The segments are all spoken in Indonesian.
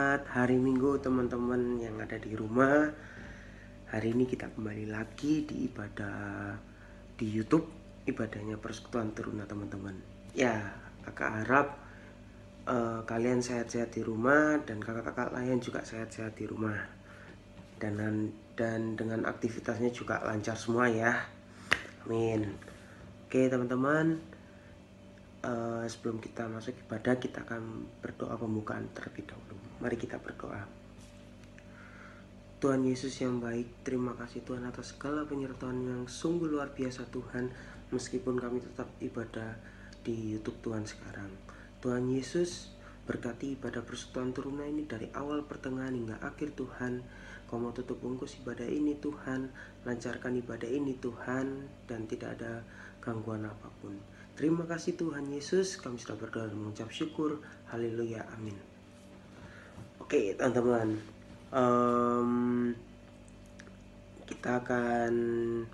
Selamat hari Minggu teman-teman yang ada di rumah. Hari ini kita kembali lagi di ibadah di YouTube, ibadahnya Persekutuan Teruna teman-teman. Ya, kakak harap kalian sehat-sehat di rumah dan kakak-kakak lain juga sehat-sehat di rumah. Dan dengan aktivitasnya juga lancar semua ya. Amin. Oke teman-teman, sebelum kita masuk ibadah, kita akan berdoa pembukaan terlebih dahulu. Mari kita berdoa. Tuhan Yesus yang baik, terima kasih Tuhan atas segala penyertaan yang sungguh luar biasa Tuhan, meskipun kami tetap ibadah di YouTube Tuhan sekarang. Tuhan Yesus, berkati ibadah Persekutuan Teruna ini dari awal pertengahan hingga akhir Tuhan. Kau mau tutup bungkus ibadah ini Tuhan, lancarkan ibadah ini Tuhan, dan tidak ada gangguan apapun. Terima kasih Tuhan Yesus, kami sudah berdoa dan mengucap syukur. Haleluya, amin. Oke teman-teman, kita akan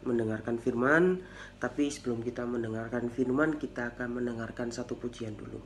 mendengarkan firman. Tapi sebelum kita mendengarkan firman, kita akan mendengarkan satu pujian dulu.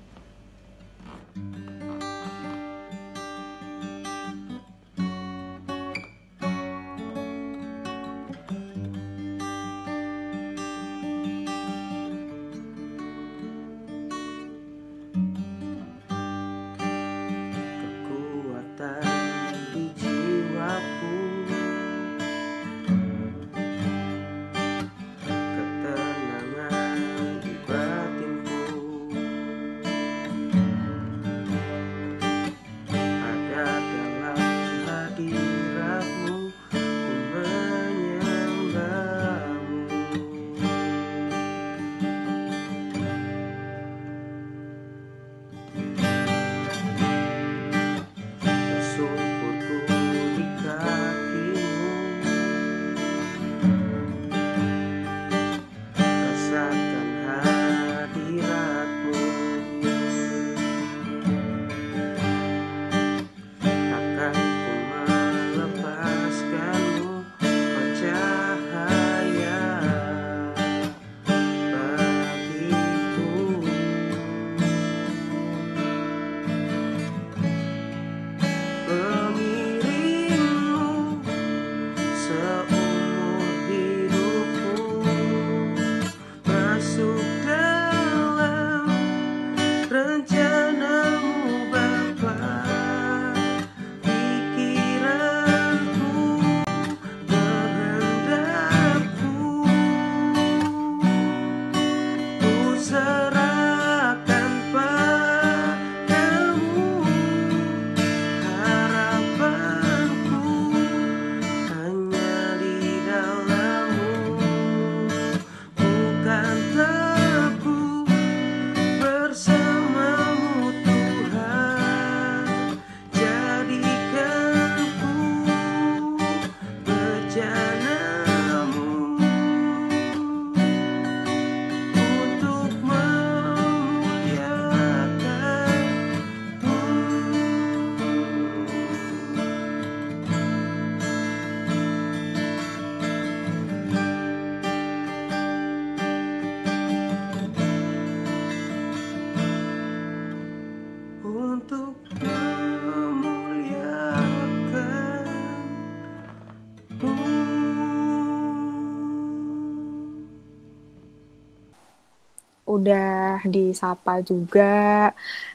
Udah disapa juga,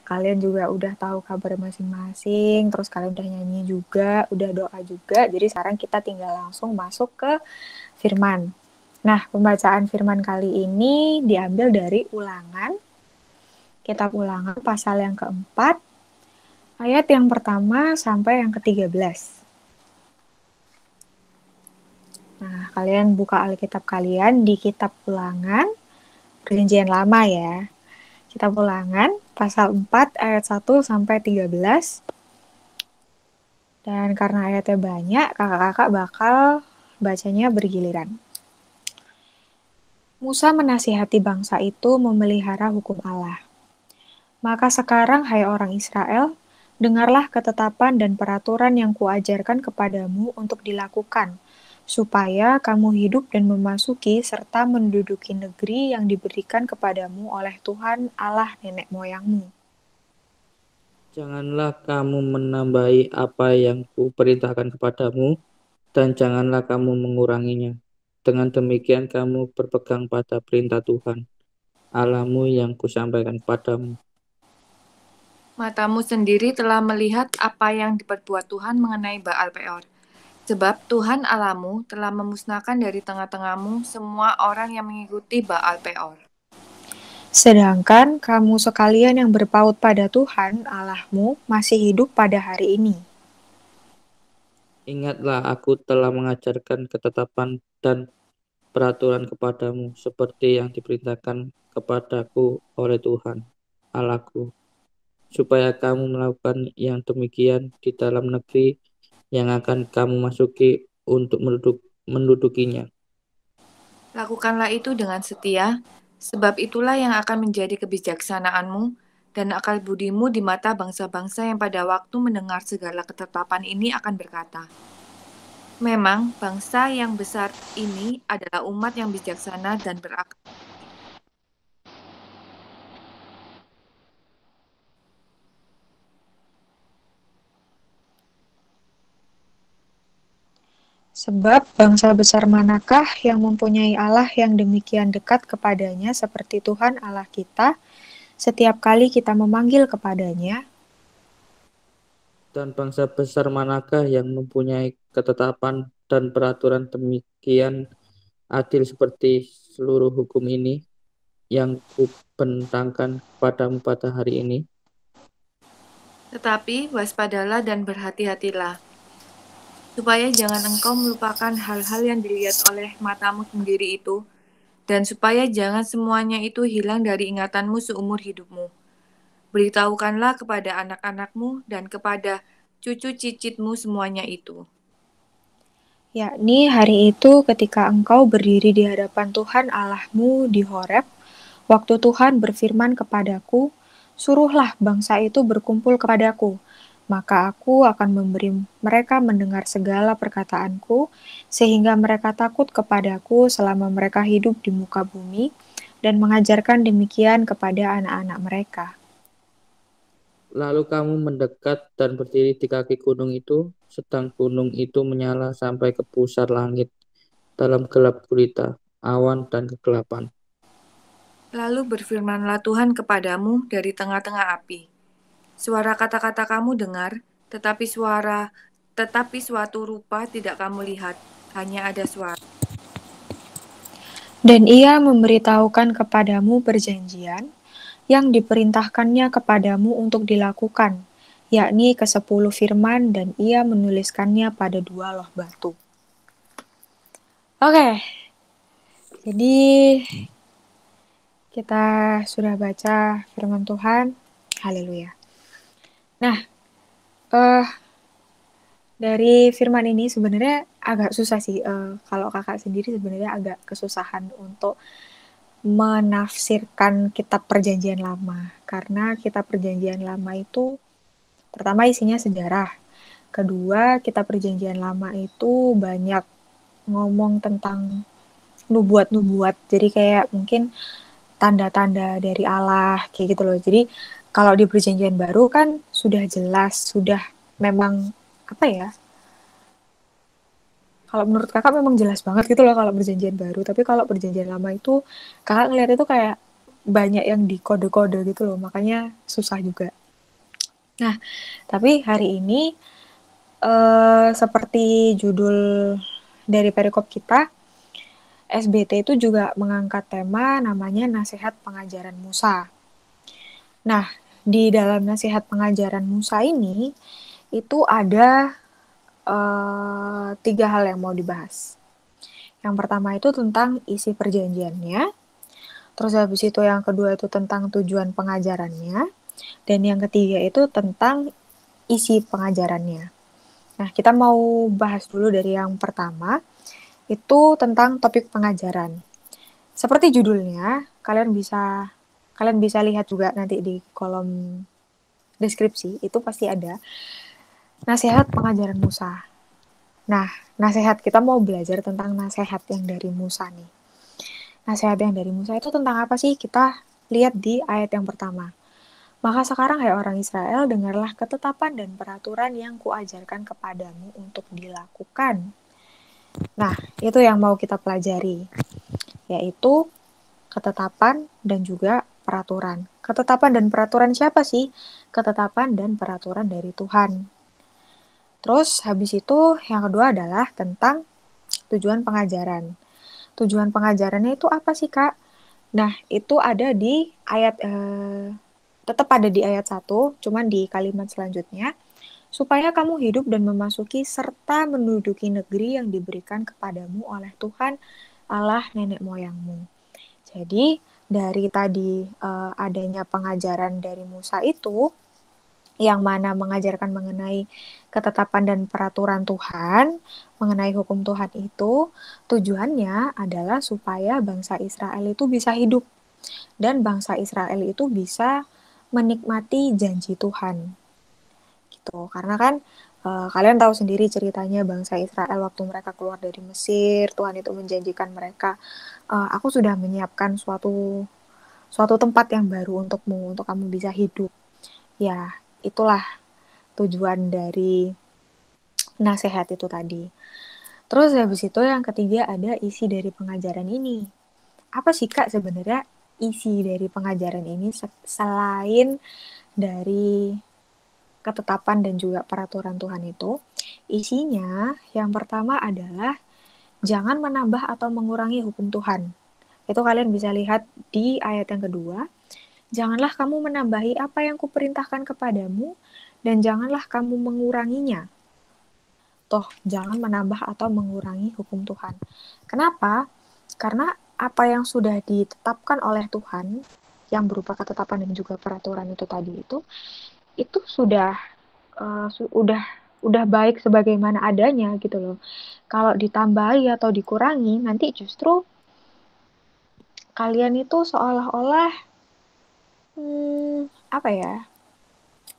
kalian juga udah tahu kabar masing-masing, terus kalian udah nyanyi juga, udah doa juga, jadi sekarang kita tinggal langsung masuk ke firman. Nah, pembacaan firman kali ini diambil dari Ulangan, kitab Ulangan pasal yang keempat, ayat yang pertama sampai yang ke-13. Nah, kalian buka Alkitab kalian di kitab Ulangan, Perjanjian Lama ya. Kitab Ulangan pasal 4 ayat 1 sampai 13. Dan karena ayatnya banyak, kakak-kakak bakal bacanya bergiliran. Musa menasihati bangsa itu memelihara hukum Allah. Maka sekarang, hai orang Israel, dengarlah ketetapan dan peraturan yang kuajarkan kepadamu untuk dilakukan, supaya kamu hidup dan memasuki serta menduduki negeri yang diberikan kepadamu oleh Tuhan Allah nenek moyangmu. Janganlah kamu menambahi apa yang kuperintahkan kepadamu, dan janganlah kamu menguranginya. Dengan demikian kamu berpegang pada perintah Tuhan Allahmu yang kusampaikan kepadamu. Matamu sendiri telah melihat apa yang diperbuat Tuhan mengenai Baal Peor. Sebab Tuhan Allahmu telah memusnahkan dari tengah-tengahmu semua orang yang mengikuti Baal Peor. Sedangkan kamu sekalian yang berpaut pada Tuhan Allahmu masih hidup pada hari ini. Ingatlah, aku telah mengajarkan ketetapan dan peraturan kepadamu seperti yang diperintahkan kepadaku oleh Tuhan Allahku, supaya kamu melakukan yang demikian di dalam negeri yang akan kamu masuki untuk mendudukinya. Lakukanlah itu dengan setia, sebab itulah yang akan menjadi kebijaksanaanmu dan akal budimu di mata bangsa-bangsa yang pada waktu mendengar segala ketetapan ini akan berkata, memang bangsa yang besar ini adalah umat yang bijaksana dan berakal. Sebab bangsa besar manakah yang mempunyai Allah yang demikian dekat kepadanya seperti Tuhan Allah kita, setiap kali kita memanggil kepadanya? Dan bangsa besar manakah yang mempunyai ketetapan dan peraturan demikian adil seperti seluruh hukum ini yang kubentangkan kepadamu pada hari ini? Tetapi waspadalah dan berhati-hatilah, supaya jangan engkau melupakan hal-hal yang dilihat oleh matamu sendiri itu, dan supaya jangan semuanya itu hilang dari ingatanmu seumur hidupmu. Beritahukanlah kepada anak-anakmu dan kepada cucu cicitmu semuanya itu. Yakni hari itu ketika engkau berdiri di hadapan Tuhan Allahmu di Horeb, waktu Tuhan berfirman kepadaku, suruhlah bangsa itu berkumpul kepadaku, maka aku akan memberi mereka mendengar segala perkataanku, sehingga mereka takut kepadaku selama mereka hidup di muka bumi, dan mengajarkan demikian kepada anak-anak mereka. Lalu kamu mendekat dan berdiri di kaki gunung itu, sedang gunung itu menyala sampai ke pusar langit dalam gelap gulita, awan dan kegelapan. Lalu berfirmanlah Tuhan kepadamu dari tengah-tengah api. Suara kata-kata kamu dengar, tetapi suatu rupa tidak kamu lihat, hanya ada suara. Dan ia memberitahukan kepadamu perjanjian yang diperintahkannya kepadamu untuk dilakukan, yakni ke-10 firman, dan ia menuliskannya pada 2 loh batu. Oke, jadi kita sudah baca firman Tuhan. Haleluya. Nah, dari firman ini sebenarnya agak susah sih. Kalau kakak sendiri sebenarnya agak kesusahan untuk menafsirkan kitab perjanjian lama. Karena kitab perjanjian lama itu pertama isinya sejarah. Kedua, kitab perjanjian lama itu banyak ngomong tentang nubuat-nubuat. Jadi kayak mungkin tanda-tanda dari Allah kayak gitu loh. Jadi kalau di perjanjian baru kan sudah jelas, sudah memang apa ya? Kalau menurut kakak memang jelas banget gitu loh kalau perjanjian baru. Tapi kalau perjanjian lama itu kakak ngeliat itu kayak banyak yang di kode-kode gitu loh. Makanya susah juga. Nah, tapi hari ini seperti judul dari perikop kita, SBT itu juga mengangkat tema namanya nasihat pengajaran Musa. Nah, di dalam nasihat pengajaran Musa ini itu ada 3 hal yang mau dibahas. Yang pertama itu tentang isi perjanjiannya, terus habis itu yang kedua itu tentang tujuan pengajarannya, dan yang ketiga itu tentang isi pengajarannya. Nah, kita mau bahas dulu dari yang pertama, itu tentang topik pengajaran. Seperti judulnya, kalian bisa lihat juga nanti di kolom deskripsi, itu pasti ada nasihat pengajaran Musa. Nah, nasihat kita mau belajar tentang nasihat yang dari Musa nih. Nasihat yang dari Musa itu tentang apa sih? Kita lihat di ayat yang pertama. Maka sekarang hai orang Israel, dengarlah ketetapan dan peraturan yang kuajarkan kepadamu untuk dilakukan. Nah, itu yang mau kita pelajari, yaitu ketetapan dan juga peraturan. Ketetapan dan peraturan siapa sih? Ketetapan dan peraturan dari Tuhan. Terus habis itu yang kedua adalah tentang tujuan pengajaran. Tujuan pengajarannya itu apa sih, Kak? Nah, itu ada di ayat tetap ada di ayat 1, cuman di kalimat selanjutnya, supaya kamu hidup dan memasuki serta menduduki negeri yang diberikan kepadamu oleh Tuhan Allah nenek moyangmu. Jadi, dari tadi adanya pengajaran dari Musa itu, yang mana mengajarkan mengenai ketetapan dan peraturan Tuhan, mengenai hukum Tuhan itu, tujuannya adalah supaya bangsa Israel itu bisa hidup. Dan bangsa Israel itu bisa menikmati janji Tuhan. Gitu. Karena kan kalian tahu sendiri ceritanya bangsa Israel waktu mereka keluar dari Mesir, Tuhan itu menjanjikan mereka, aku sudah menyiapkan suatu tempat yang baru untukmu, untuk kamu bisa hidup. Ya, itulah tujuan dari nasihat itu tadi. Terus habis itu yang ketiga ada isi dari pengajaran ini. Apa sih Kak sebenarnya isi dari pengajaran ini selain dari ketetapan dan juga peraturan Tuhan itu? Isinya yang pertama adalah jangan menambah atau mengurangi hukum Tuhan. Itu kalian bisa lihat di ayat yang kedua. Janganlah kamu menambahi apa yang kuperintahkan kepadamu, dan janganlah kamu menguranginya. Toh, jangan menambah atau mengurangi hukum Tuhan. Kenapa? Karena apa yang sudah ditetapkan oleh Tuhan, yang berupa ketetapan dan juga peraturan itu tadi itu sudah udah baik sebagaimana adanya gitu loh. Kalau ditambahi atau dikurangi, nanti justru kalian itu seolah-olah apa ya,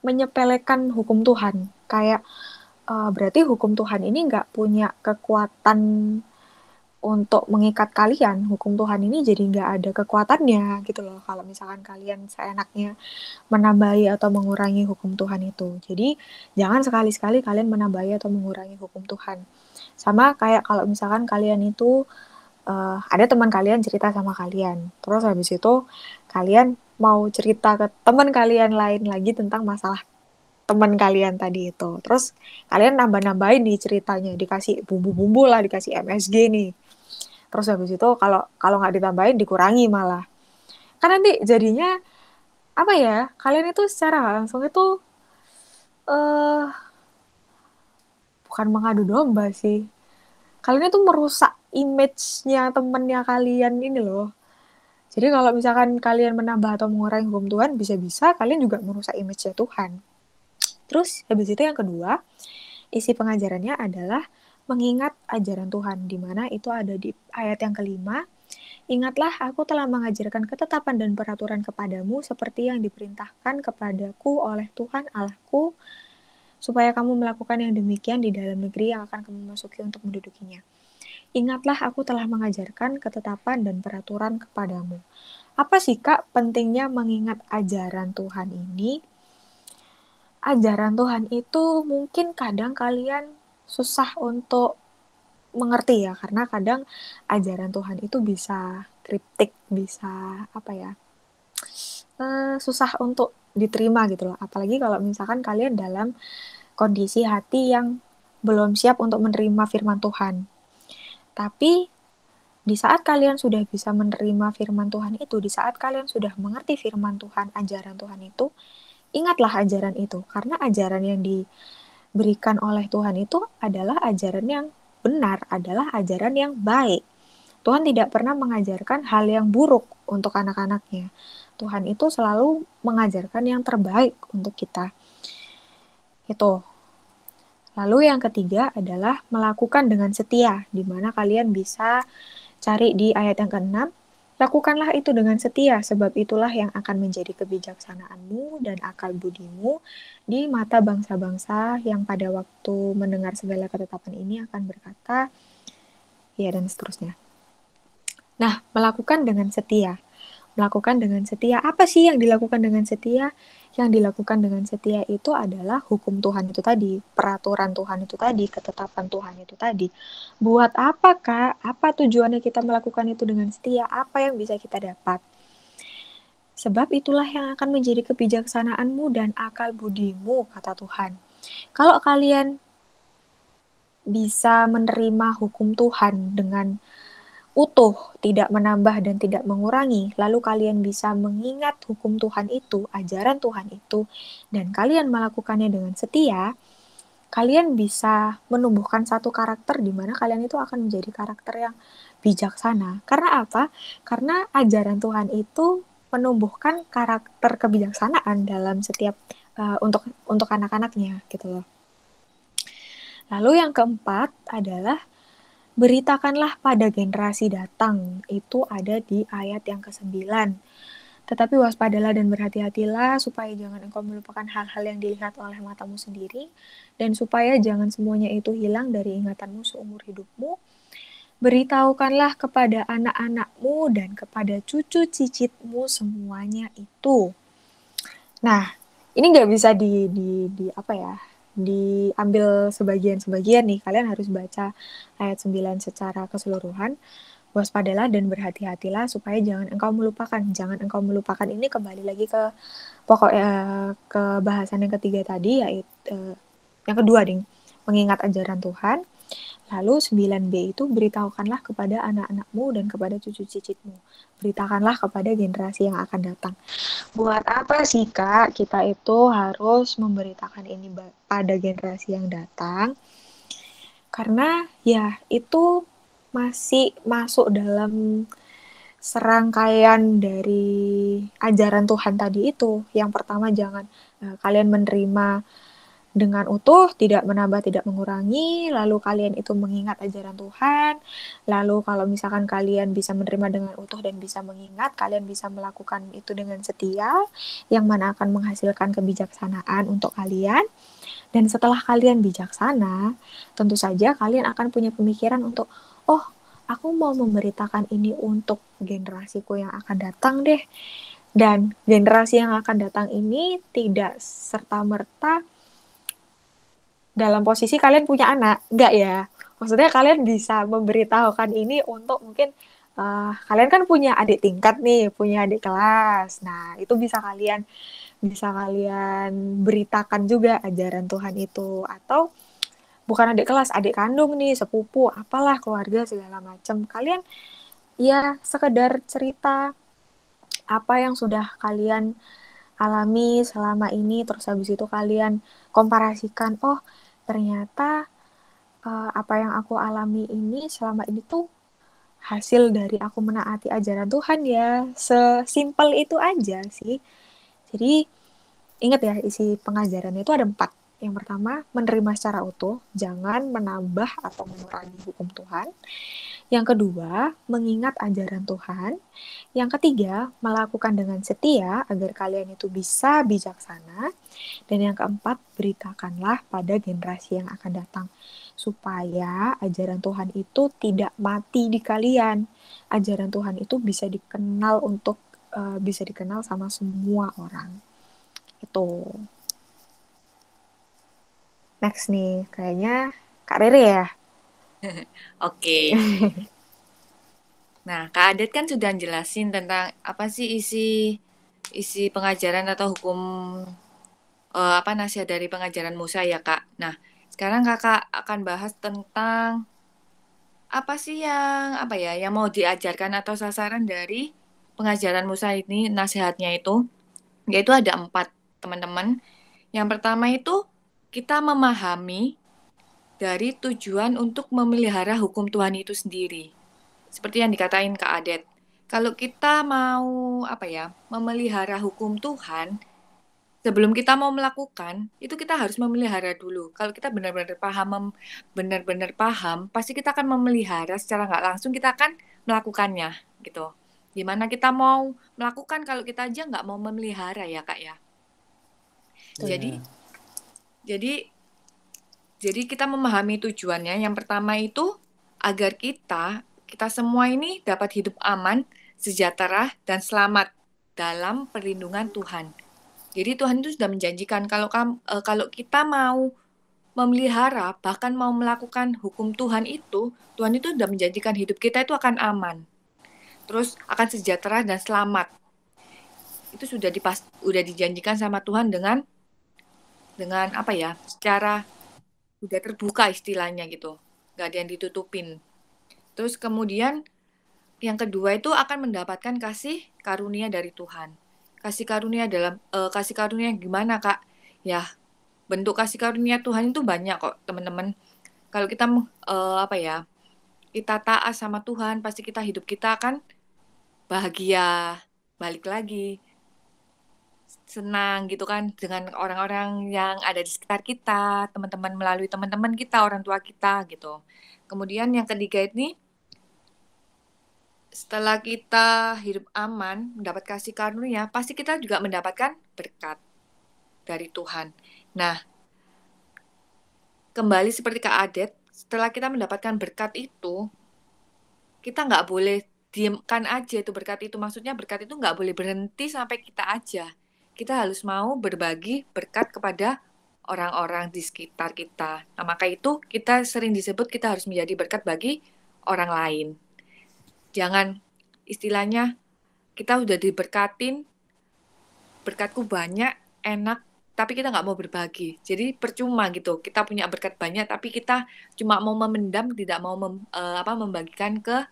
menyepelekan hukum Tuhan. Kayak berarti hukum Tuhan ini nggak punya kekuatan untuk mengikat kalian. Hukum Tuhan ini jadi nggak ada kekuatannya gitu loh. Kalau misalkan kalian seenaknya menambahi atau mengurangi hukum Tuhan itu. Jadi jangan sekali-sekali kalian menambahi atau mengurangi hukum Tuhan. Sama kayak kalau misalkan kalian itu ada teman kalian cerita sama kalian. Terus habis itu kalian mau cerita ke teman kalian lain lagi tentang masalah teman kalian tadi itu. Terus kalian nambah-nambahin nih ceritanya, dikasih bumbu-bumbu lah, dikasih MSG nih. Terus habis itu kalau nggak ditambahin dikurangi malah. Kan nanti jadinya apa ya? Kalian itu secara langsung itu bukan mengadu domba sih. Kalian itu merusak image-nya temennya kalian ini loh. Jadi kalau misalkan kalian menambah atau mengurangi hukum Tuhan, bisa-bisa kalian juga merusak image-nya Tuhan. Terus habis itu yang kedua, isi pengajarannya adalah mengingat ajaran Tuhan, di mana itu ada di ayat yang kelima. Ingatlah, aku telah mengajarkan ketetapan dan peraturan kepadamu seperti yang diperintahkan kepadaku oleh Tuhan Allahku, supaya kamu melakukan yang demikian di dalam negeri yang akan kamu masuki untuk mendudukinya. Ingatlah, aku telah mengajarkan ketetapan dan peraturan kepadamu. Apa sih Kak pentingnya mengingat ajaran Tuhan ini? Ajaran Tuhan itu mungkin kadang kalian susah untuk mengerti ya, karena kadang ajaran Tuhan itu bisa kriptik, bisa apa ya, susah untuk diterima gitu loh. Apalagi kalau misalkan kalian dalam kondisi hati yang belum siap untuk menerima firman Tuhan. Tapi di saat kalian sudah bisa menerima firman Tuhan itu, di saat kalian sudah mengerti firman Tuhan, ajaran Tuhan itu, ingatlah ajaran itu, karena ajaran yang diberikan oleh Tuhan itu adalah ajaran yang benar, adalah ajaran yang baik. Tuhan tidak pernah mengajarkan hal yang buruk untuk anak-anaknya. Tuhan itu selalu mengajarkan yang terbaik untuk kita. Itu. Lalu yang ketiga adalah melakukan dengan setia, di mana kalian bisa cari di ayat yang ke-6. Lakukanlah itu dengan setia, sebab itulah yang akan menjadi kebijaksanaanmu dan akal budimu di mata bangsa-bangsa yang pada waktu mendengar segala ketetapan ini akan berkata, ya dan seterusnya. Nah, melakukan dengan setia. melakukan dengan setia. Apa sih yang dilakukan dengan setia? Yang dilakukan dengan setia itu adalah hukum Tuhan itu tadi, peraturan Tuhan itu tadi, ketetapan Tuhan itu tadi. Buat apa, Kak? Apa tujuannya kita melakukan itu dengan setia? Apa yang bisa kita dapat? Sebab itulah yang akan menjadi kebijaksanaanmu dan akal budimu, kata Tuhan. Kalau kalian bisa menerima hukum Tuhan dengan utuh, tidak menambah dan tidak mengurangi, lalu kalian bisa mengingat hukum Tuhan itu, ajaran Tuhan itu, dan kalian melakukannya dengan setia, kalian bisa menumbuhkan satu karakter di mana kalian itu akan menjadi karakter yang bijaksana. Karena apa? Karena ajaran Tuhan itu menumbuhkan karakter kebijaksanaan dalam setiap untuk anak-anaknya gitu loh. Lalu yang keempat adalah beritakanlah pada generasi datang. Itu ada di ayat yang ke-9. Tetapi waspadalah dan berhati-hatilah supaya jangan engkau melupakan hal-hal yang dilihat oleh matamu sendiri dan supaya jangan semuanya itu hilang dari ingatanmu seumur hidupmu. Beritahukanlah kepada anak-anakmu dan kepada cucu cicitmu semuanya itu. Nah, ini nggak bisa diambil sebagian-sebagian nih. Kalian harus baca ayat 9 secara keseluruhan. Waspadalah dan berhati-hatilah supaya jangan engkau melupakan. Jangan engkau melupakan ini kembali lagi ke ke bahasan yang ketiga tadi, yaitu yang kedua mengingat ajaran Tuhan. Lalu 9b itu beritahukanlah kepada anak-anakmu dan kepada cucu cicitmu. Beritakanlah kepada generasi yang akan datang. Buat apa sih, Kak, kita itu harus memberitakan ini pada generasi yang datang? Karena ya itu masih masuk dalam serangkaian dari ajaran Tuhan tadi itu. Yang pertama, jangan kalian menerima dengan utuh, tidak menambah, tidak mengurangi, lalu kalian itu mengingat ajaran Tuhan, lalu kalau misalkan kalian bisa menerima dengan utuh dan bisa mengingat, kalian bisa melakukan itu dengan setia, yang mana akan menghasilkan kebijaksanaan untuk kalian. Dan setelah kalian bijaksana, tentu saja kalian akan punya pemikiran untuk, oh, aku mau memberitakan ini untuk generasiku yang akan datang deh. Dan generasi yang akan datang ini tidak serta-merta dalam posisi kalian punya anak. Enggak ya. Maksudnya kalian bisa memberitahukan ini untuk mungkin kalian kan punya adik tingkat nih, punya adik kelas. Nah, itu bisa kalian beritakan juga ajaran Tuhan itu. Atau bukan adik kelas, adik kandung nih, sepupu, apalah, keluarga, segala macam. Kalian ya sekedar cerita apa yang sudah kalian alami selama ini, terus habis itu kalian komparasikan, oh ternyata apa yang aku alami ini selama ini tuh hasil dari aku menaati ajaran Tuhan ya. Sesimpel itu aja sih. Jadi ingat ya, isi pengajarannya itu ada 4. Yang pertama, menerima secara utuh, jangan menambah atau mengurangi hukum Tuhan. Yang kedua, mengingat ajaran Tuhan. Yang ketiga, melakukan dengan setia agar kalian itu bisa bijaksana. Dan yang keempat, beritakanlah pada generasi yang akan datang. Supaya ajaran Tuhan itu tidak mati di kalian. Ajaran Tuhan itu bisa dikenal sama semua orang. Itu. Next nih, kayaknya Kak Rere ya. Oke. Nah, Kak Adet kan sudah jelasin tentang apa sih isi pengajaran atau hukum nasihat dari pengajaran Musa ya, Kak. Nah, sekarang Kakak akan bahas tentang apa sih yang mau diajarkan atau sasaran dari pengajaran Musa ini, nasihatnya itu, yaitu ada 4, teman-teman. Yang pertama itu kita memahami dari tujuan untuk memelihara hukum Tuhan itu sendiri. Seperti yang dikatain Kak Adet. Kalau kita mau memelihara hukum Tuhan, sebelum kita mau melakukan, itu kita harus memelihara dulu. Kalau kita benar-benar paham, pasti kita akan memelihara secara nggak langsung, kita akan melakukannya gitu. Gimana kita mau melakukan kalau kita aja nggak mau memelihara ya, Kak ya. Jadi kita memahami tujuannya. Yang pertama itu agar kita semua ini dapat hidup aman sejahtera, dan selamat dalam perlindungan Tuhan. Jadi Tuhan itu sudah menjanjikan kalau kita mau memelihara, bahkan mau melakukan hukum Tuhan itu sudah menjanjikan hidup kita itu akan aman. Terus akan sejahtera dan selamat. Itu sudah dijanjikan sama Tuhan dengan apa ya? Secara sudah terbuka istilahnya gitu. Nggak ada yang ditutupin. Terus kemudian yang kedua itu akan mendapatkan kasih karunia dari Tuhan. Kasih karunia gimana, Kak? Ya, bentuk kasih karunia Tuhan itu banyak kok, teman-teman. Kalau kita kita taat sama Tuhan, pasti hidup kita akan bahagia, balik lagi, senang gitu kan dengan orang-orang yang ada di sekitar kita, teman-teman melalui teman-teman kita, orang tua kita gitu. Kemudian yang ketiga ini, setelah kita hidup aman, mendapat kasih karunia, pasti kita juga mendapatkan berkat dari Tuhan. Nah, kembali seperti Kak Adet, setelah kita mendapatkan berkat itu, kita nggak boleh diamkan aja itu berkat itu. Maksudnya berkat itu nggak boleh berhenti sampai kita aja. Kita harus mau berbagi berkat kepada orang-orang di sekitar kita. Nah, maka itu kita sering disebut kita harus menjadi berkat bagi orang lain. Jangan istilahnya kita udah diberkatin, berkatku banyak, enak, tapi kita nggak mau berbagi. Jadi percuma gitu. Kita punya berkat banyak, tapi kita cuma mau memendam, tidak mau membagikan ke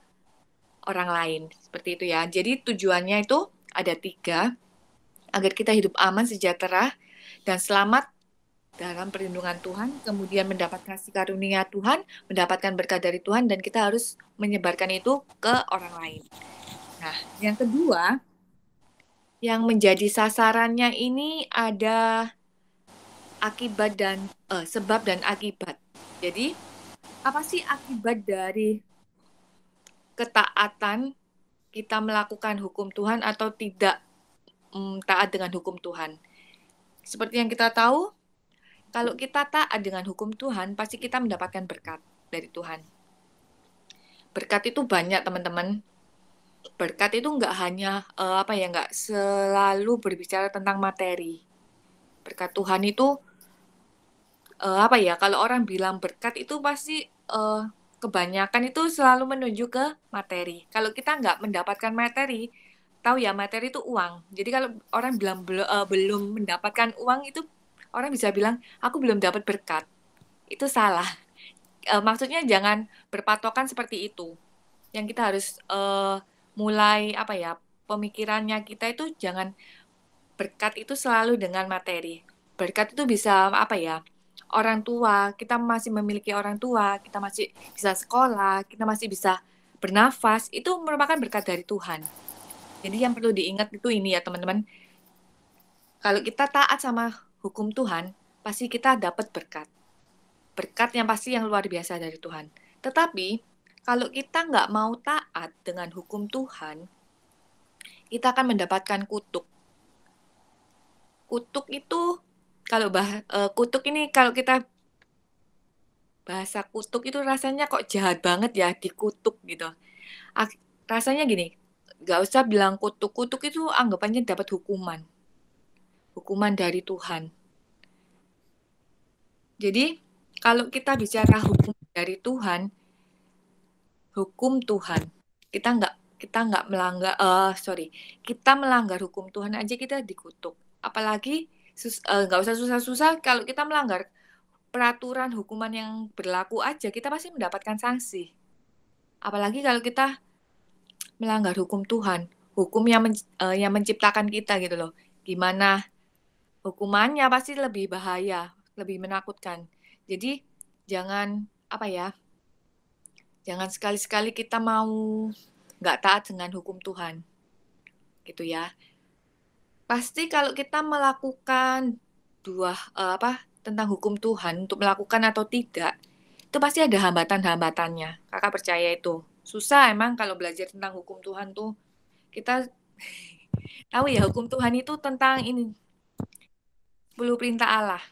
orang lain. Seperti itu ya. Jadi tujuannya itu ada 3, agar kita hidup aman, sejahtera, dan selamat dalam perlindungan Tuhan, kemudian mendapat kasih karunia Tuhan, mendapatkan berkat dari Tuhan, dan kita harus menyebarkan itu ke orang lain. Nah, yang kedua, yang menjadi sasarannya ini ada akibat dan sebab dan akibat. Jadi, apa sih akibat dari ketaatan kita melakukan hukum Tuhan atau tidak taat dengan hukum Tuhan? Seperti yang kita tahu, kalau kita taat dengan hukum Tuhan, pasti kita mendapatkan berkat dari Tuhan. Berkat itu banyak, teman-teman. Berkat itu nggak hanya nggak selalu berbicara tentang materi. Berkat Tuhan itu kalau orang bilang berkat itu pasti kebanyakan itu selalu menuju ke materi. Kalau kita nggak mendapatkan materi, tahu ya materi itu uang. Jadi kalau orang bilang belum mendapatkan uang itu, orang bisa bilang aku belum dapat berkat. Itu salah. Maksudnya jangan berpatokan seperti itu. Yang kita harus mulai pemikirannya kita itu jangan berkat itu selalu dengan materi. Berkat itu bisa orang tua, kita masih memiliki orang tua, kita masih bisa sekolah, kita masih bisa bernafas, itu merupakan berkat dari Tuhan. Jadi yang perlu diingat itu ini ya teman-teman, kalau kita taat sama hukum Tuhan, pasti kita dapat berkat. Berkat yang pasti yang luar biasa dari Tuhan. Tetapi, kalau kita nggak mau taat dengan hukum Tuhan, kita akan mendapatkan kutuk. Kutuk itu, kutuk ini kalau kita bahasa kutuk itu rasanya kok jahat banget ya, dikutuk gitu. Rasanya gini, nggak usah bilang kutuk. Kutuk itu anggapannya dapat hukuman. Hukuman dari Tuhan. Jadi, kalau kita bicara hukum dari Tuhan, hukum Tuhan, kita melanggar hukum Tuhan aja kita dikutuk. Apalagi nggak usah susah-susah, kalau kita melanggar peraturan hukuman yang berlaku aja, kita pasti mendapatkan sanksi. Apalagi kalau kita melanggar hukum Tuhan, hukum yang menciptakan kita gitu loh. Gimana hukumannya pasti lebih bahaya, lebih menakutkan. Jadi jangan jangan sekali-sekali kita mau nggak taat dengan hukum Tuhan, gitu ya. Pasti kalau kita melakukan tentang hukum Tuhan untuk melakukan atau tidak, itu pasti ada hambatan-hambatannya. Kakak percaya itu. Susah emang kalau belajar tentang hukum Tuhan tuh. Kita tahu ya hukum Tuhan itu tentang ini 10 perintah Allah.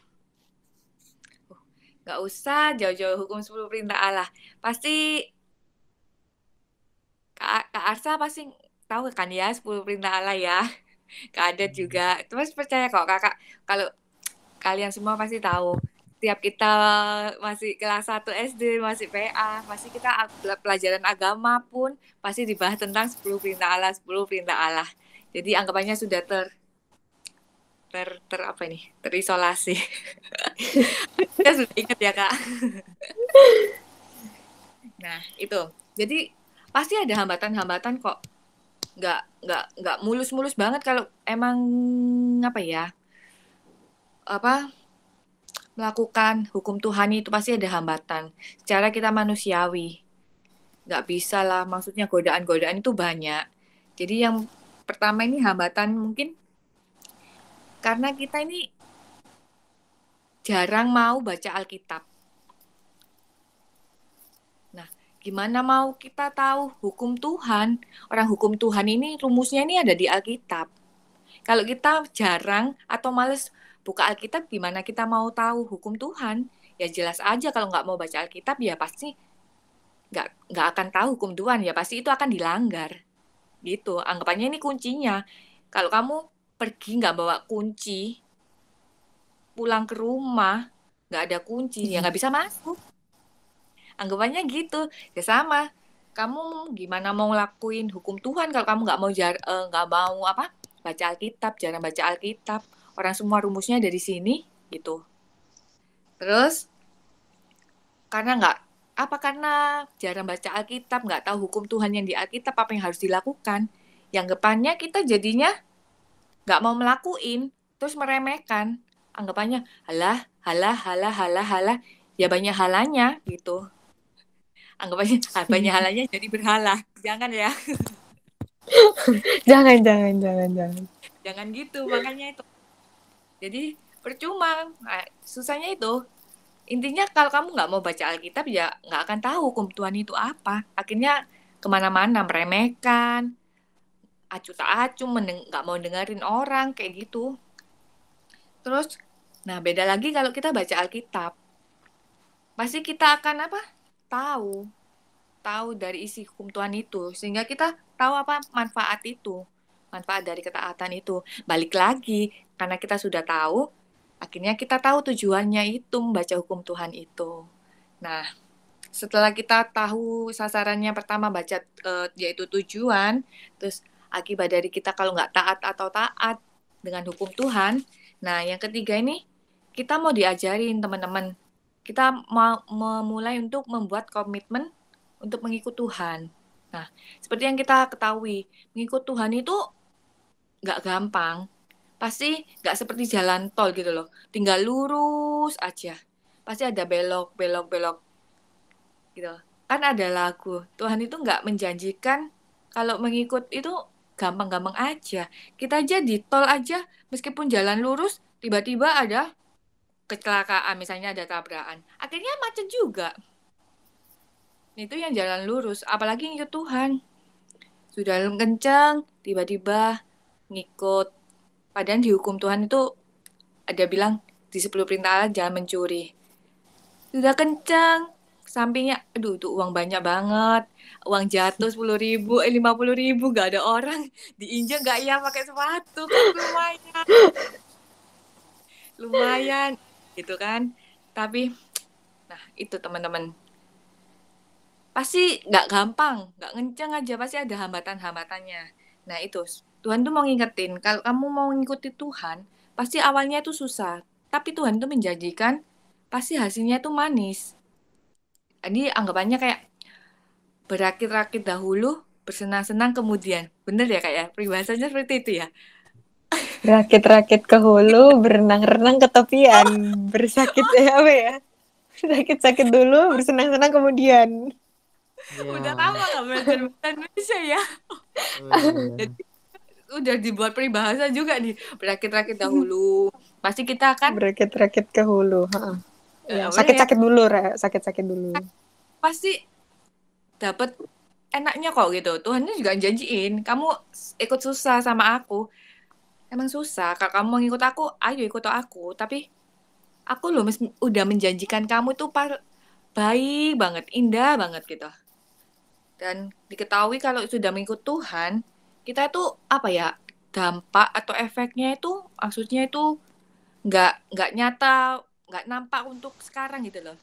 Nggak usah jauh-jauh hukum 10 perintah Allah. Pasti Kak Arsa pasti tahu kan ya 10 perintah Allah ya. Kak Adet juga. Terus percaya kok kakak, kalau kalian semua pasti tahu. Setiap kita masih kelas 1 SD, masih PA, masih kita pelajaran agama pun pasti dibahas tentang 10 perintah Allah, 10 perintah Allah. Jadi anggapannya sudah apa nih? Terisolasi. Kita sudah ingat ya, Kak. Nah, itu. Jadi pasti ada hambatan-hambatan kok. Nggak mulus-mulus banget kalau emang melakukan hukum Tuhan itu pasti ada hambatan. Secara kita manusiawi. Nggak bisa lah, maksudnya godaan-godaan itu banyak. Jadi yang pertama ini hambatan mungkin karena kita ini jarang mau baca Alkitab. Nah, gimana mau kita tahu hukum Tuhan? Orang hukum Tuhan ini rumusnya ini ada di Alkitab. Kalau kita jarang atau males buka Alkitab, gimana kita mau tahu hukum Tuhan? Ya jelas aja kalau nggak mau baca Alkitab ya pasti nggak akan tahu hukum Tuhan. Ya pasti itu akan dilanggar. Gitu, anggapannya ini kuncinya. Kalau kamu pergi nggak bawa kunci, pulang ke rumah nggak ada kunci, ya nggak bisa masuk. Anggapannya gitu. Ya sama. Kamu gimana mau ngelakuin hukum Tuhan kalau kamu nggak mau baca Alkitab, jarang baca Alkitab. Orang semua rumusnya dari sini gitu. Terus karena jarang baca Alkitab, nggak tahu hukum Tuhan yang di Alkitab, apa yang harus dilakukan? Yang anggapannya kita jadinya nggak mau melakuin, terus meremehkan. Anggapannya halah, ya banyak halanya gitu. Anggapannya banyak halanya jadi berhala. Jangan ya. Jangan. Jangan gitu, makanya itu. Jadi percuma, susahnya itu. Intinya kalau kamu nggak mau baca Alkitab ya nggak akan tahu hukum Tuhan itu apa. Akhirnya kemana-mana meremehkan, acu tak acu, nggak mau dengerin orang kayak gitu. Terus, nah beda lagi kalau kita baca Alkitab. Pasti kita akan tahu dari isi hukum Tuhan itu, sehingga kita tahu apa manfaat dari ketaatan itu. Balik lagi, karena kita sudah tahu, akhirnya kita tahu tujuannya itu membaca hukum Tuhan itu. Nah, setelah kita tahu sasarannya pertama baca yaitu tujuan, terus akibat dari kita kalau nggak taat atau taat dengan hukum Tuhan. Nah, yang ketiga ini kita mau diajarin teman-teman. Kita mau memulai untuk membuat komitmen untuk mengikut Tuhan. Nah, seperti yang kita ketahui, mengikut Tuhan itu nggak gampang. Pasti nggak seperti jalan tol gitu loh. Tinggal lurus aja. Pasti ada belok gitu. Kan ada lagu, Tuhan itu nggak menjanjikan kalau mengikut itu gampang-gampang aja. Kita aja di tol aja, meskipun jalan lurus, tiba-tiba ada kecelakaan, misalnya ada tabrakan. Akhirnya macet juga. Itu yang jalan lurus, apalagi ngikut Tuhan. Sudah kencang, tiba-tiba ngikut. Padahal di hukum Tuhan itu ada bilang di 10 perintah Allah jangan mencuri. Sudah kencang, sampingnya, aduh itu uang banyak banget. Uang jatuh 10.000, 50.000, gak ada orang. Diinjak gak ya pakai sepatu, kan lumayan gitu kan. Tapi, nah itu teman-teman. Pasti gak gampang, gak kencang aja, pasti ada hambatan-hambatannya. Nah itu, Tuhan tuh mau ngingetin, kalau kamu mau ngikuti Tuhan, pasti awalnya itu susah. Tapi Tuhan tuh menjanjikan, pasti hasilnya itu manis. Jadi anggapannya kayak berakit-rakit dahulu, bersenang-senang kemudian. Bener ya Kak ya? Peribahasanya seperti itu ya? Rakit-rakit ke hulu, berenang-renang ke tepian. Bersakit apa ya? Sakit-sakit dulu, bersenang-senang kemudian. Udah lama gak belajar bahasa Indonesia ya? Jadi udah dibuat peribahasa juga nih. Berakit-rakit dahulu. Pasti kita akan berakit-rakit ke hulu. Ya, sakit-sakit dulu, sakit-sakit dulu. Pasti dapat enaknya kok gitu. Tuhan juga janjiin, kamu ikut susah sama aku. Emang susah. Kalau kamu mau ngikut aku, ayo ikut aku. Tapi aku loh udah menjanjikan kamu tuh baik banget, indah banget gitu. Dan diketahui kalau sudah mengikut Tuhan, kita tuh apa ya, dampak atau efeknya itu maksudnya itu nggak nyata, nggak nampak untuk sekarang gitu loh.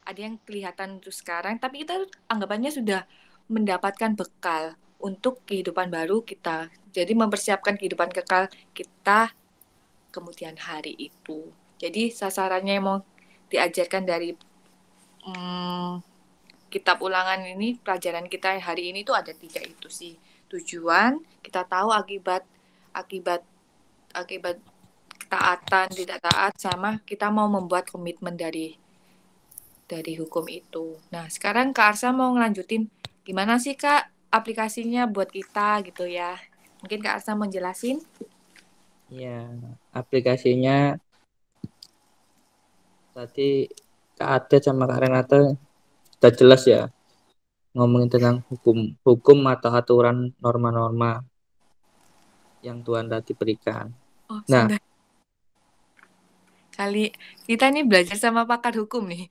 Ada yang kelihatan untuk sekarang, tapi kita anggapannya sudah mendapatkan bekal untuk kehidupan baru kita. Jadi mempersiapkan kehidupan kekal kita kemudian hari itu. Jadi sasarannya yang mau diajarkan dari kitab ulangan ini, pelajaran kita hari ini tuh ada 3 itu sih. Tujuan, kita tahu akibat akibat akibat ketaatan, tidak taat, sama kita mau membuat komitmen dari hukum itu. Nah, sekarang Kak Arsa mau ngelanjutin gimana sih Kak aplikasinya buat kita gitu ya. Mungkin Kak Arsa mau jelasin? Ya, aplikasinya tadi Kak Ade sama Kak Renata sudah jelas ya ngomongin tentang hukum atau aturan norma-norma yang Tuhan tadi berikan. Oh, Nah, sudah. Kali kita nih belajar sama pakar hukum nih.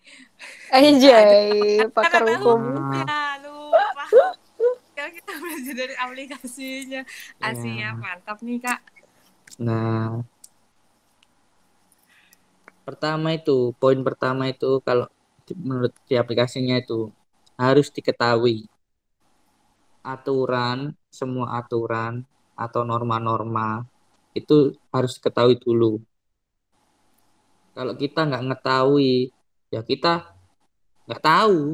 Anjay, pakar Kata hukum. hukumnya, lupa. Sekarang kita belajar dari aplikasinya. Asyik, ya, mantap nih Kak. nah poin pertama itu kalau menurut di aplikasinya itu harus diketahui semua aturan atau norma-norma itu harus diketahui dulu. Kalau kita nggak ngetahui, ya kita nggak tahu.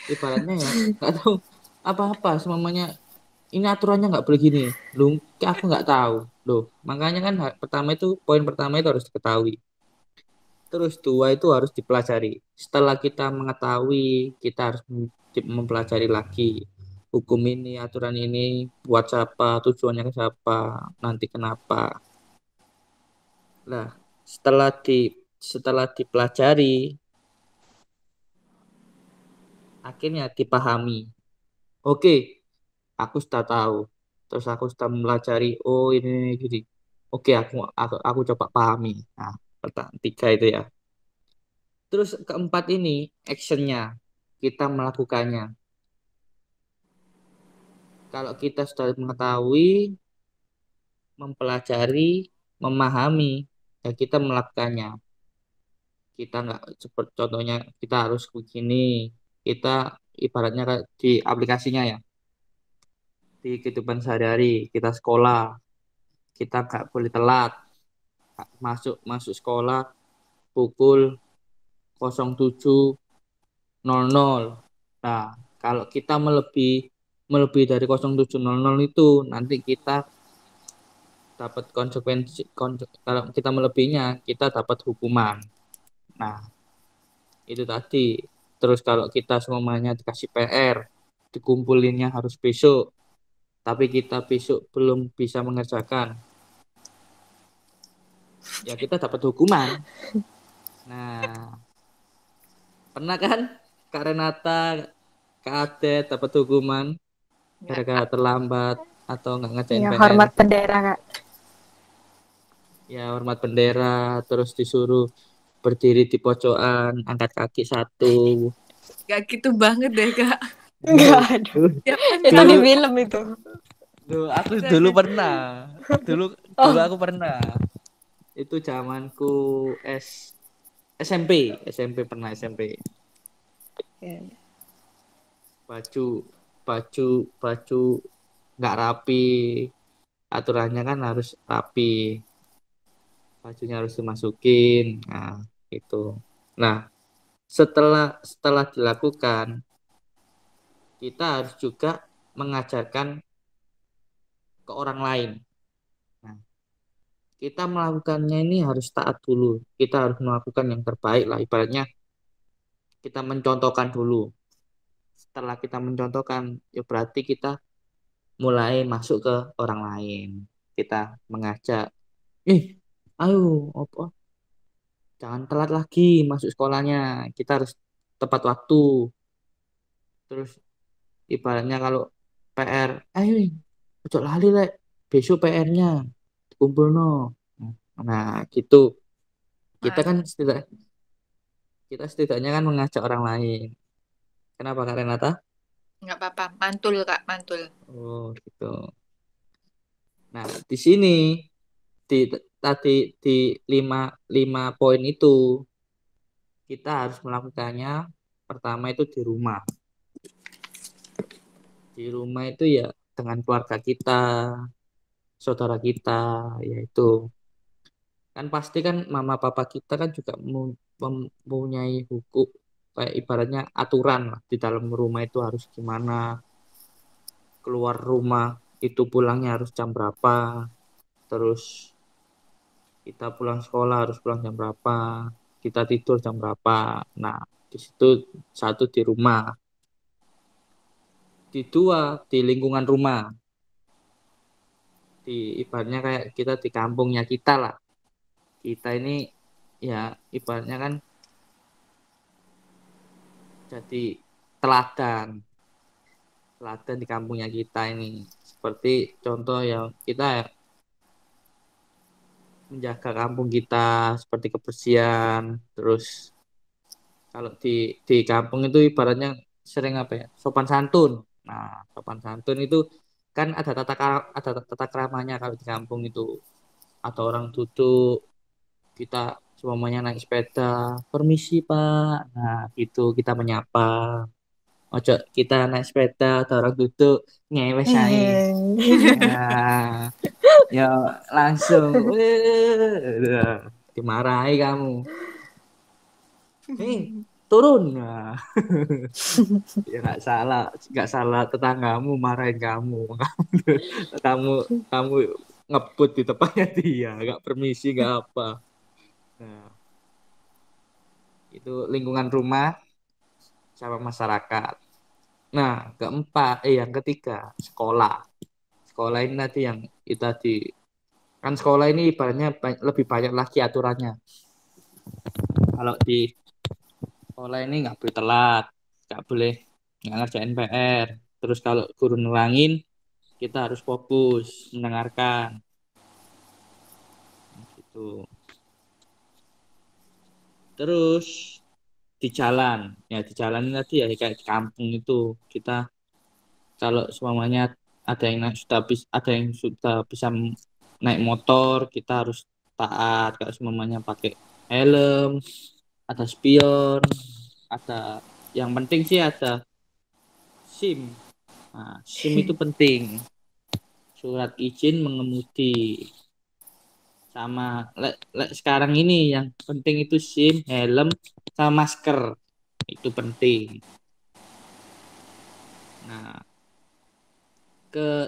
Ibaratnya ya nggak tahu apa-apa. Semuanya ini aturannya nggak boleh gini. Loh, aku nggak tahu. Loh, makanya kan poin pertama itu harus diketahui. Terus 2 itu harus dipelajari. Setelah kita mengetahui, kita harus mempelajari lagi hukum ini, aturan ini buat siapa, tujuannya ke siapa, nanti kenapa. Nah, setelah dipelajari, akhirnya dipahami. Oke, aku sudah tahu. Terus aku sudah mempelajari, oh ini gini. Oke, aku coba pahami. Nah, 3 itu ya. Terus keempat ini actionnya, kita melakukannya. Kalau kita sudah mengetahui, mempelajari, memahami, ya kita melakukannya. Kita nggak seperti contohnya kita harus begini. Kita ibaratnya kayak di aplikasinya ya, di kehidupan sehari-hari, kita sekolah, kita nggak boleh telat. Masuk masuk sekolah pukul 07.00. Nah, kalau kita melebihi dari 07.00 itu nanti kita dapat kalau kita melebihinya kita dapat hukuman. Nah, itu tadi. Terus kalau kita semuanya dikasih PR, dikumpulinnya harus besok, tapi kita besok belum bisa mengerjakan, ya kita dapat hukuman. Nah, pernah kan Kak Renata, Kak Ade dapat hukuman gara-gara terlambat atau nggak ngerjain Ya, PR? hormat bendera, Kak. Ya, hormat bendera, terus disuruh berdiri di pojokan, angkat kaki 1. Gak gitu banget deh Kak. Enggak ada. Itu di film itu. Aku dulu pernah. Dulu aku pernah. Itu zamanku SMP pernah SMP. Baju nggak rapi. Aturannya kan harus rapi. Bajunya harus dimasukin. Nah, itu. Nah, setelah dilakukan, kita harus juga mengajarkan ke orang lain. Nah, kita melakukannya ini harus taat dulu. Kita harus melakukan yang terbaik lah. Ibaratnya kita mencontohkan dulu. Setelah kita mencontohkan, ya berarti kita mulai masuk ke orang lain. Kita mengajak, ayo, apa? Jangan telat lagi masuk sekolahnya. Kita harus tepat waktu. Terus ibaratnya kalau PR, ayo, ojo lali lek. Besok PR-nya kumpul no. Nah, gitu. Kita setidaknya kan mengajak orang lain. Kenapa Kak Renata? Nggak apa-apa, mantul Kak, mantul. Oh, gitu. Nah, di sini tadi di lima poin itu kita harus melakukannya. Pertama itu di rumah. Di rumah itu ya dengan keluarga kita, saudara kita, yaitu kan pasti kan mama papa kita kan juga mempunyai hukum, kayak ibaratnya aturan lah di dalam rumah itu harus gimana, keluar rumah itu pulangnya harus jam berapa, terus kita pulang sekolah harus pulang jam berapa, kita tidur jam berapa. Nah, di situ satu di rumah, di dua di lingkungan rumah, di ibaratnya kayak kita di kampungnya kita lah. Kita ini ya ibaratnya kan jadi teladan di kampungnya kita ini. Seperti contoh yang kita menjaga kampung kita seperti kebersihan. Terus kalau di kampung itu ibaratnya sering apa ya? Sopan santun. Nah, sopan santun itu kan ada tata keramanya kalau di kampung itu. Atau orang duduk, kita semuanya naik sepeda, permisi Pak. Nah, itu kita menyapa. Ojo kita naik sepeda, atau orang duduk ngewe saya. Nah, ya langsung dimarahi kamu. Turun. Nah, ya nggak salah tetanggamu marahin kamu. Kamu kamu ngebut di tempatnya dia, nggak permisi, nggak apa. Nah, itu lingkungan rumah sama masyarakat. Nah, yang ketiga, sekolah. Sekolah ini tadi yang kita kan sekolah ini ibaratnya lebih banyak lagi aturannya. Kalau di sekolah ini nggak boleh telat, nggak ngerjain PR. Terus kalau guru nerangin, kita harus fokus mendengarkan. Gitu. Terus di jalan ini tadi ya kayak di kampung itu kita kalau semuanya ada yang sudah bisa naik motor, kita harus taat. Kalau semuanya pakai helm, ada spion, ada yang penting sih ada SIM. Nah, SIM itu penting. Surat izin mengemudi. Sama sekarang ini yang penting itu SIM, helm, sama masker. Itu penting. Nah,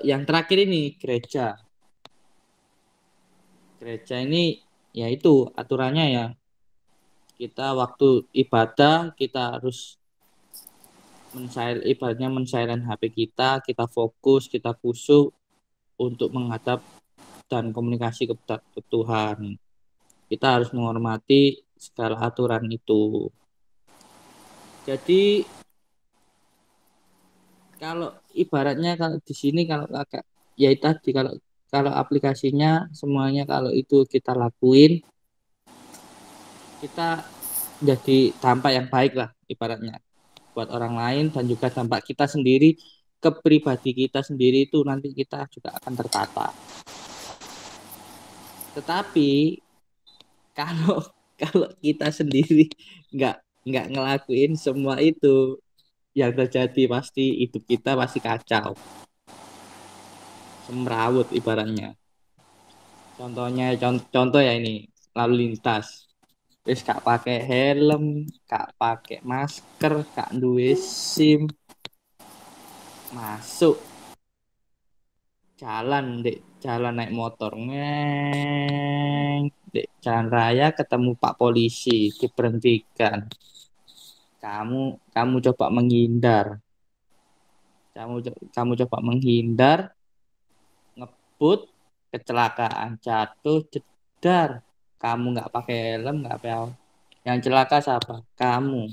yang terakhir ini gereja. Gereja ini ya itu aturannya ya. Kita waktu ibadah kita harus ibaratnya men-silent HP kita fokus, kita khusyuk untuk menghadap dan komunikasi ke Tuhan. Kita harus menghormati segala aturan itu. Jadi kalau ibaratnya kalau di sini kalau kakak ya tadi kalau aplikasinya semuanya kalau itu kita lakuin, kita jadi dampak yang baik lah ibaratnya buat orang lain dan juga dampak kita sendiri ke pribadi kita sendiri itu nanti kita juga akan tertata. Tetapi kalau kita sendiri nggak ngelakuin semua itu, yang terjadi pasti hidup kita pasti kacau, semrawut ibaratnya. Contoh ya ini lalu lintas, terus gak pakai helm, gak pakai masker, gak duwe SIM, masuk jalan naik motor dek jalan raya ketemu Pak Polisi diberhentikan, kamu coba menghindar, kamu coba menghindar, ngebut, kecelakaan, jatuh, jedar, kamu nggak pakai helm, nggak apa, yang celaka siapa? Kamu.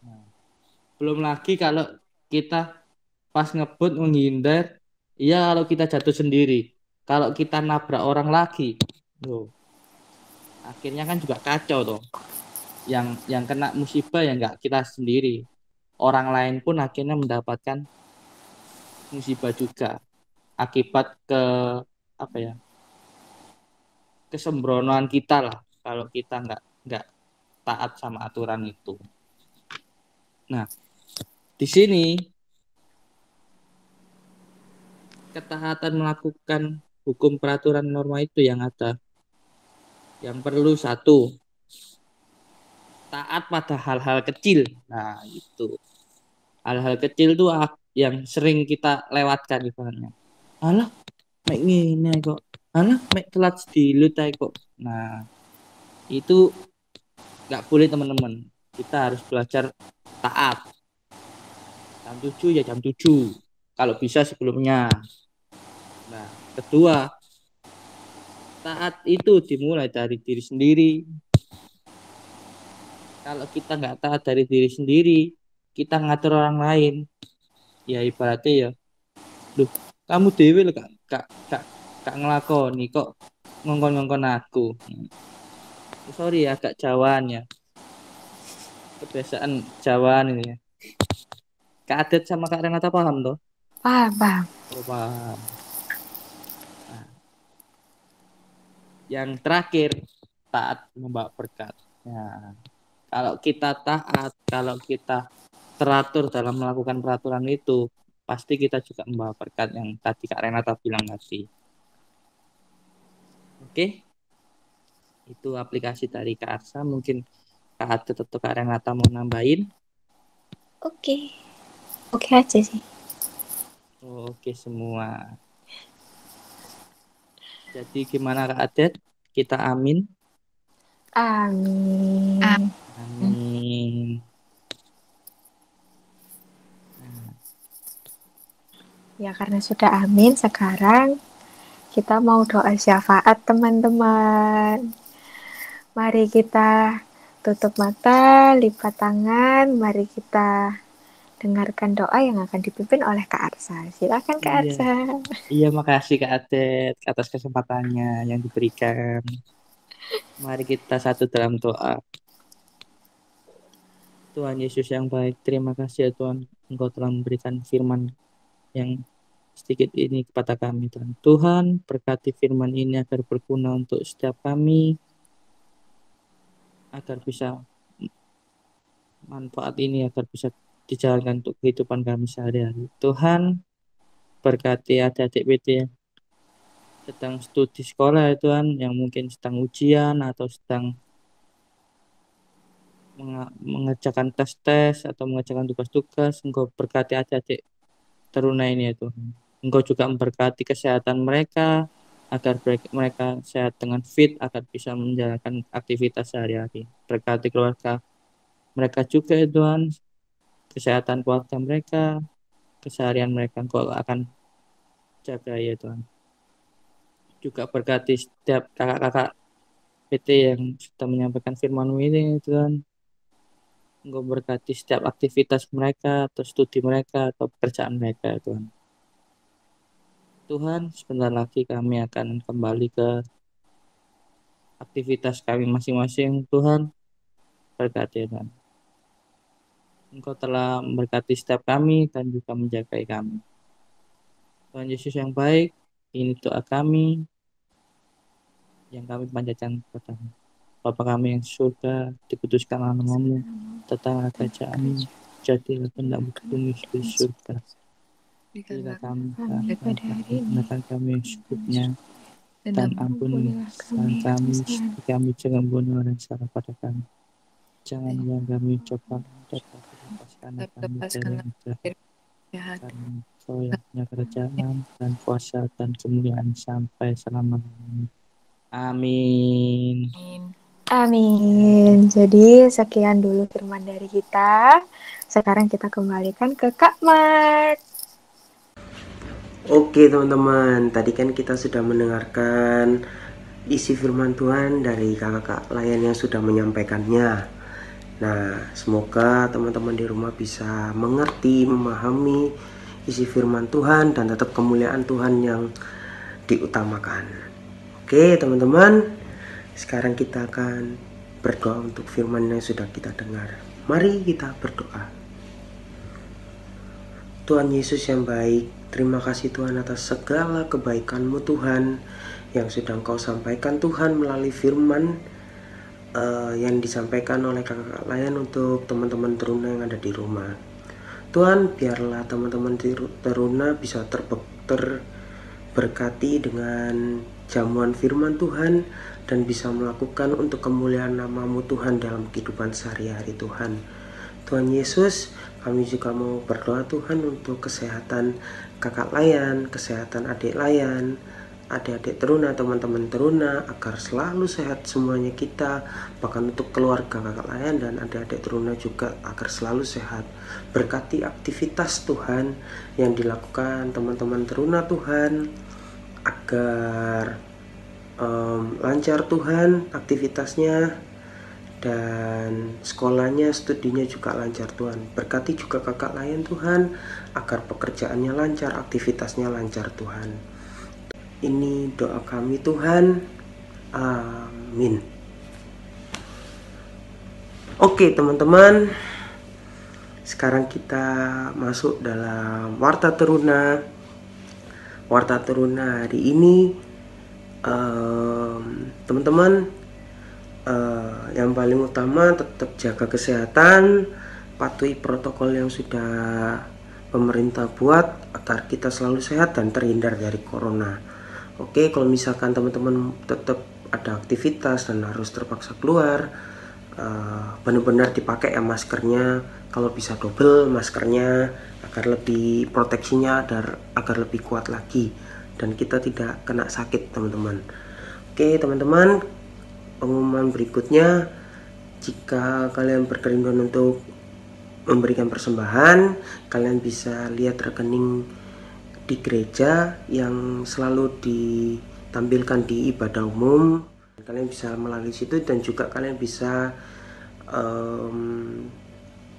Nah, belum lagi kalau kita pas ngebut menghindar, iya kalau kita jatuh sendiri, kalau kita nabrak orang lagi, akhirnya kan juga kacau toh. Yang kena musibah ya nggak kita sendiri, orang lain pun akhirnya mendapatkan musibah juga akibat apa ya, kesembronoan kita lah kalau kita nggak taat sama aturan itu. Nah, di sini ketaatan melakukan hukum peraturan norma itu yang ada. Yang perlu satu, taat pada hal-hal kecil. Nah, itu. Hal-hal kecil itu yang sering kita lewatkan ibaratnya. Alah, mek ngene kok. Alah, mek telat sedilut ae kok. Nah, itu nggak boleh teman-teman. Kita harus belajar taat. Jam 7 ya jam 7. Kalau bisa sebelumnya. Nah, kedua, taat itu dimulai dari diri sendiri. Kalau kita nggak taat dari diri sendiri, kita ngatur orang lain. Ya ibaratnya ya, duh, kamu dewe lo kak ngelakoni kok ngongkon-ngongkon aku. Sorry ya, agak Jawaan ya. Kebiasaan Jawaan ini ya. Kak Adet sama Kak Renata paham toh? Paham. Oh, paham. Nah, yang terakhir, taat membawa berkat. Nah, kalau kita taat, kalau kita teratur dalam melakukan peraturan itu, pasti kita juga membawa berkat yang tadi Kak Renata bilang tadi. Oke? Itu aplikasi dari Kak Arsa. Mungkin Kak Adet atau Kak Renata mau nambahin? Oke aja sih. Oke semua. Jadi gimana Kak Adet? Kita amin. Amin. Amin. Ya karena sudah amin, sekarang kita mau doa syafaat teman-teman. Mari kita tutup mata, lipat tangan, mari kita dengarkan doa yang akan dipimpin oleh Kak Arsa. Silakan Kak Arsa. Iya, makasih Kak Adet atas kesempatannya yang diberikan. Mari kita satu dalam doa. Tuhan Yesus yang baik, terima kasih ya Tuhan, Engkau telah memberikan firman yang sedikit ini kepada kami Tuhan. Tuhan, berkati firman ini agar berguna untuk setiap kami, agar bisa manfaat ini agar bisa dijalankan untuk kehidupan kami sehari-hari. Tuhan, berkati adik-adik PT yang sedang studi sekolah ya Tuhan, yang mungkin sedang ujian atau sedang mengerjakan tes-tes atau mengerjakan tugas-tugas. Engkau berkati adik-adik teruna ini ya Tuhan. Engkau juga memberkati kesehatan mereka agar mereka sehat dengan fit, agar bisa menjalankan aktivitas sehari-hari. Berkati keluarga mereka juga ya Tuhan, kesehatan keluarga mereka, keseharian mereka Engkau akan jaga ya Tuhan. Juga berkati setiap kakak-kakak PT yang sudah menyampaikan firman-Mu ini Tuhan. Engkau berkati setiap aktivitas mereka atau studi mereka atau pekerjaan mereka Tuhan. Tuhan, sebentar lagi kami akan kembali ke aktivitas kami masing-masing. Tuhan, berkati Tuhan. Engkau telah memberkati setiap kami dan juga menjagai kami. Tuhan Yesus yang baik, ini doa kami yang kami panjatkan kepadamu. Bapa kami yang surga, dikuduskanlah nama-Mu, datanglah kerajaan-Mu, jadilah kehendak-Mu di bumi seperti di surga. Berikanlah kami pada hari ini makan kami yang secukupnya, dan ampunilah kesalahan kami seperti kami juga mengampuni orang yang salah pada kami. Jangan yang kami coba dapat lepaskan kami dari yang jahat. Karena Engkau yang punya kerajaan dan kuasa dan kemuliaan sampai selama-lamanya. Amin. Amin. Jadi sekian dulu firman dari kita. Sekarang kita kembalikan ke Kak Mark. Oke teman-teman, tadi kan kita sudah mendengarkan isi firman Tuhan dari kakak-kakak layan yang sudah menyampaikannya. Nah, semoga teman-teman di rumah bisa mengerti, memahami isi firman Tuhan dan tetap kemuliaan Tuhan yang diutamakan. Oke teman-teman, sekarang kita akan berdoa untuk firman yang sudah kita dengar. Mari kita berdoa. Tuhan Yesus yang baik, terima kasih Tuhan atas segala kebaikan-Mu Tuhan yang sudah Engkau sampaikan Tuhan melalui firman yang disampaikan oleh kakak layan untuk teman-teman teruna yang ada di rumah. Tuhan, biarlah teman-teman teruna bisa terberkati dengan jamuan firman Tuhan dan bisa melakukan untuk kemuliaan nama-Mu Tuhan dalam kehidupan sehari-hari Tuhan. Tuhan Yesus, kami juga mau berdoa Tuhan untuk kesehatan kakak layan, kesehatan adik layan, adik-adik teruna, teman-teman teruna, agar selalu sehat semuanya kita, bahkan untuk keluarga kakak layan dan adik-adik teruna juga agar selalu sehat. Berkati aktivitas Tuhan yang dilakukan teman-teman teruna Tuhan, agar lancar Tuhan aktivitasnya, dan sekolahnya, studinya juga lancar Tuhan. Berkati juga kakak layan Tuhan, agar pekerjaannya lancar, aktivitasnya lancar Tuhan. Ini doa kami Tuhan, amin. Oke teman-teman, sekarang kita masuk dalam Warta Teruna. Warta Teruna hari ini, teman-teman, yang paling utama tetap jaga kesehatan, patuhi protokol yang sudah pemerintah buat agar kita selalu sehat dan terhindar dari corona. Oke, kalau misalkan teman-teman tetap ada aktivitas dan harus terpaksa keluar, benar-benar dipakai ya maskernya, kalau bisa double maskernya agar lebih proteksinya agar lebih kuat lagi dan kita tidak kena sakit teman-teman. Oke teman-teman, pengumuman berikutnya, jika kalian berkerinduan untuk memberikan persembahan, kalian bisa lihat rekening di gereja yang selalu ditampilkan di ibadah umum. Kalian bisa melalui situ dan juga kalian bisa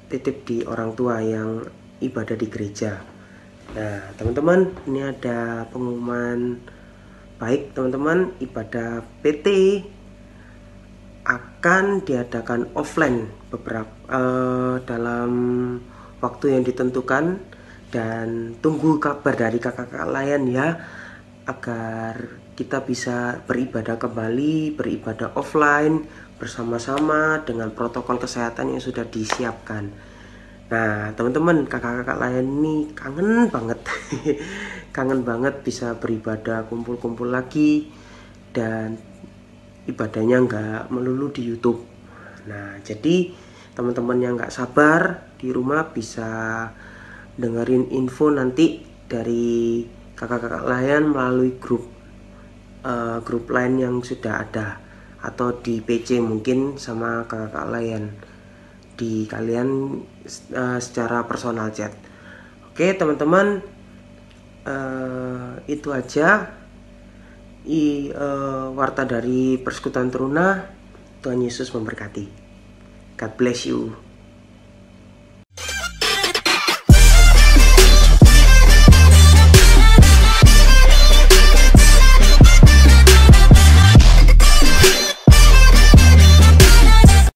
titip di orang tua yang ibadah di gereja. Nah teman-teman, ini ada pengumuman baik teman-teman, ibadah PT akan diadakan offline dalam waktu yang ditentukan, dan tunggu kabar dari kakak-kakak layan ya, agar kita bisa beribadah kembali, beribadah offline bersama-sama dengan protokol kesehatan yang sudah disiapkan. Nah teman-teman, kakak-kakak layan ini kangen banget kangen banget bisa beribadah kumpul-kumpul lagi dan ibadahnya nggak melulu di YouTube. Nah jadi teman-teman yang nggak sabar di rumah bisa dengerin info nanti dari kakak-kakak layan melalui grup lain yang sudah ada, atau di PC mungkin sama kakak layan di kalian secara personal chat. Oke teman-teman, itu aja warta dari Persekutuan Teruna. Tuhan Yesus memberkati. God bless you.